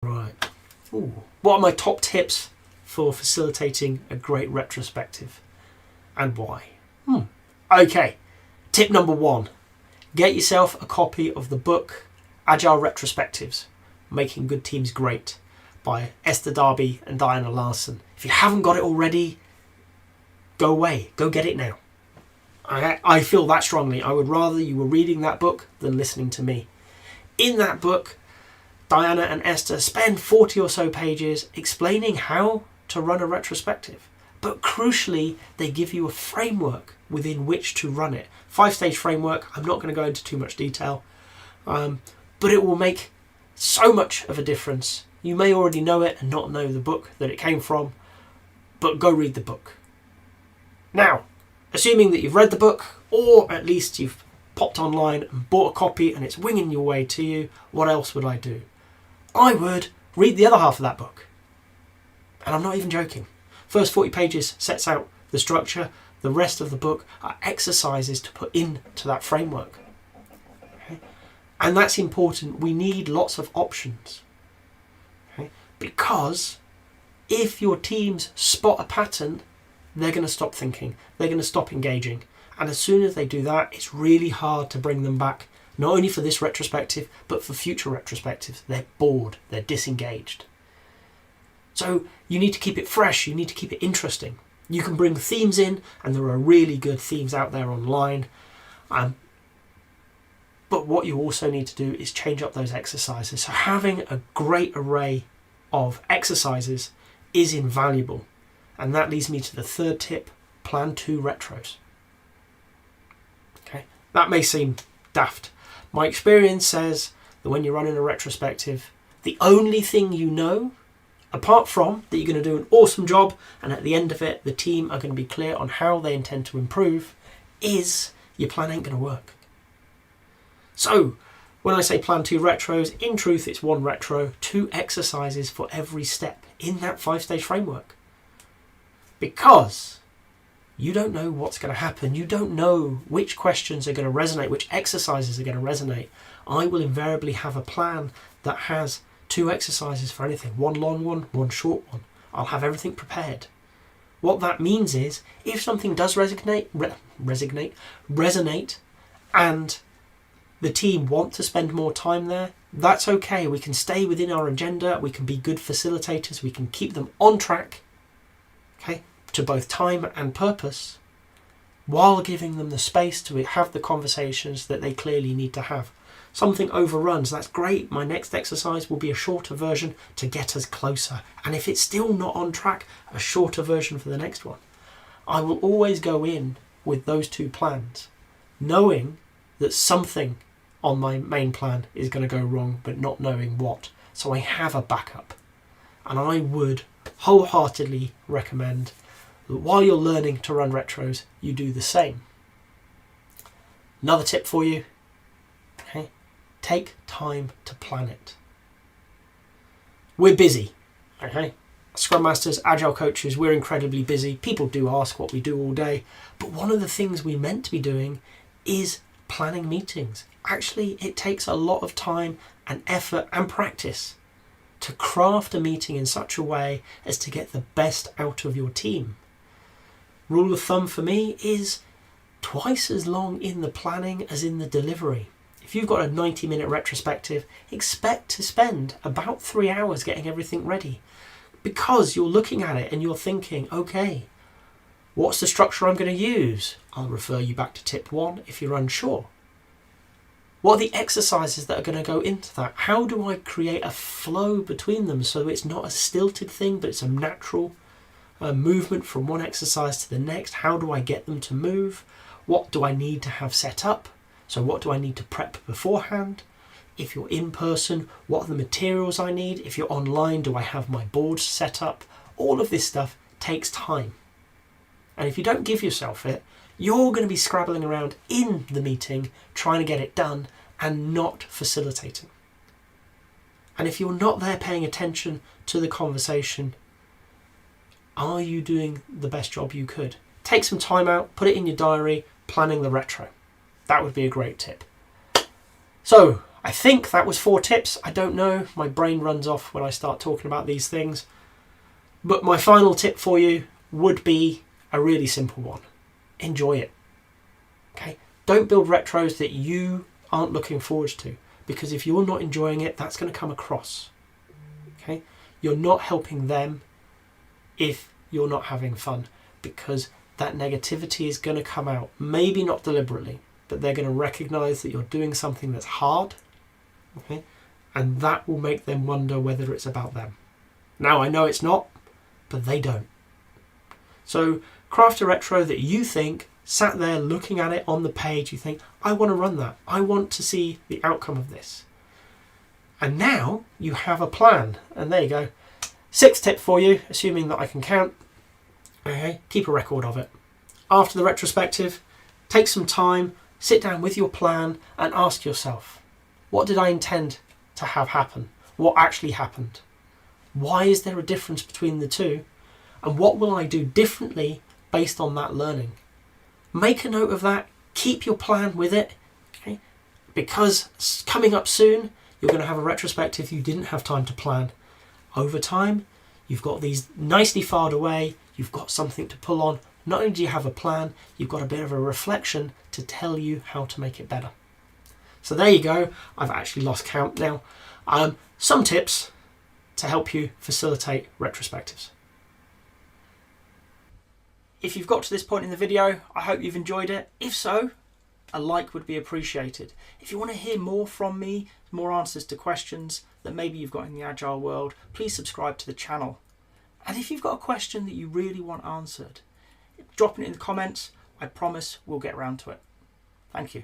Right. Ooh. What are my top tips for facilitating a great retrospective and why? Okay. Tip number 1. Get yourself a copy of the book Agile Retrospectives, Making Good Teams Great by Esther Darby and Diana Larson. If you haven't got it already, go away. Go get it now. I feel that strongly. I would rather you were reading that book than listening to me. In that book, Diana and Esther spend 40 or so pages explaining how to run a retrospective. But crucially, they give you a framework within which to run it. 5-stage framework. I'm not going to go into too much detail, but it will make so much of a difference. You may already know it and not know the book that it came from, but go read the book. Now, assuming that you've read the book, or at least you've popped online and bought a copy and it's winging your way to you, what else would I do? I would read the other half of that book. And I'm not even joking. First 40 pages sets out the structure. The rest of the book are exercises to put into that framework. Okay? And that's important. We need lots of options. Okay? Because if your teams spot a pattern, they're going to stop thinking. They're going to stop engaging. And as soon as they do that, it's really hard to bring them back, not only for this retrospective, but for future retrospectives. They're bored. They're disengaged. So you need to keep it fresh. You need to keep it interesting. You can bring themes in, and there are really good themes out there online. But what you also need to do is change up those exercises. So having a great array of exercises is invaluable. And that leads me to the third tip, plan 2 retros. Okay, that may seem daft. My experience says that when you're running a retrospective, the only thing you know, apart from that you're going to do an awesome job and at the end of it the team are going to be clear on how they intend to improve, is your plan ain't going to work. So when I say plan 2 retros, in truth it's 1 retro, 2 exercises for every step in that 5-stage framework. Because you don't know what's going to happen. You don't know which questions are going to resonate, which exercises are going to resonate. I will invariably have a plan that has 2 exercises for anything. 1 long one, 1 short one. I'll have everything prepared. What that means is, if something does resonate, and the team want to spend more time there, that's okay. We can stay within our agenda. We can be good facilitators. We can keep them on track, okay, to both time and purpose, while giving them the space to have the conversations that they clearly need to have. Something overruns, that's great. My next exercise will be a shorter version to get us closer. And if it's still not on track, a shorter version for the next one. I will always go in with those 2 plans, knowing that something on my main plan is going to go wrong, but not knowing what. So I have a backup. And I would wholeheartedly recommend that while you're learning to run retros, you do the same. Another tip for you, okay? Take time to plan it. We're busy, okay? Scrum Masters, Agile coaches, we're incredibly busy. People do ask what we do all day, but one of the things we're meant to be doing is planning meetings. Actually, it takes a lot of time and effort and practice to craft a meeting in such a way as to get the best out of your team. Rule of thumb for me is twice as long in the planning as in the delivery. If you've got a 90-minute retrospective, expect to spend about 3 hours getting everything ready, because you're looking at it and you're thinking, okay, what's the structure I'm going to use? I'll refer you back to tip 1 if you're unsure. What are the exercises that are going to go into that? How do I create a flow between them so it's not a stilted thing, but it's a natural movement from one exercise to the next? How do I get them to move? What do I need to have set up? So what do I need to prep beforehand? If you're in person, what are the materials I need? If you're online, do I have my boards set up? All of this stuff takes time. And if you don't give yourself it, you're going to be scrabbling around in the meeting trying to get it done and not facilitating. And if you're not there paying attention to the conversation, are you doing the best job you could? Take some time out, put it in your diary, planning the retro. That would be a great tip. So, I think that was 4 tips. I don't know. My brain runs off when I start talking about these things. But my final tip for you would be a really simple one. Enjoy it. Okay? Don't build retros that you aren't looking forward to, because if you're not enjoying it, that's going to come across. Okay? You're not helping them if you're not having fun, because that negativity is going to come out. Maybe not deliberately, but they're going to recognize that you're doing something that's hard. Okay? And that will make them wonder whether it's about them. Now, I know it's not, but they don't. So craft a retro that you think, sat there looking at it on the page, you think, I want to run that. I want to see the outcome of this. And now you have a plan. And there you go. 6th tip for you, assuming that I can count. Okay, keep a record of it. After the retrospective, take some time, sit down with your plan and ask yourself, what did I intend to have happen? What actually happened? Why is there a difference between the two? And what will I do differently based on that learning? Make a note of that. Keep your plan with it. Okay? Because coming up soon, you're going to have a retrospective you didn't have time to plan. Over time, you've got these nicely filed away. You've got something to pull on. Not only do you have a plan, you've got a bit of a reflection to tell you how to make it better. So there you go. I've actually lost count now. Some tips to help you facilitate retrospectives. If you've got to this point in the video, I hope you've enjoyed it. If so, a like would be appreciated. If you want to hear more from me, more answers to questions that maybe you've got in the Agile world, please subscribe to the channel. And if you've got a question that you really want answered, drop it in the comments. I promise we'll get around to it. Thank you.